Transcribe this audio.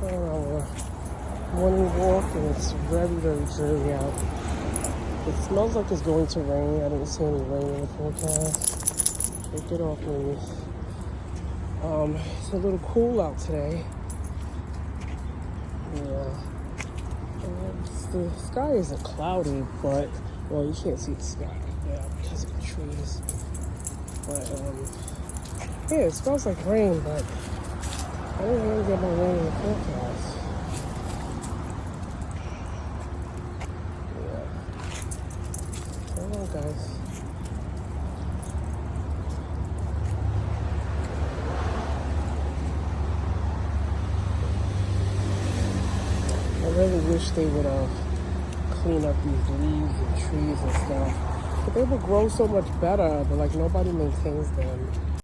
our morning walk, and it's very, very dreary out. It smells like it's going to rain. I didn't see any rain in the forecast. Take it off, MeeMee. It's a little cool out today. Yeah. The sky isn't cloudy, but, well, you can't see the sky yeah, because of the trees. But, yeah, it smells like rain, but I didn't really get no rain in the forecast. Yeah. Hold on, guys. I really wish they would clean up these leaves and trees and stuff. But they would grow so much better, but like nobody maintains them.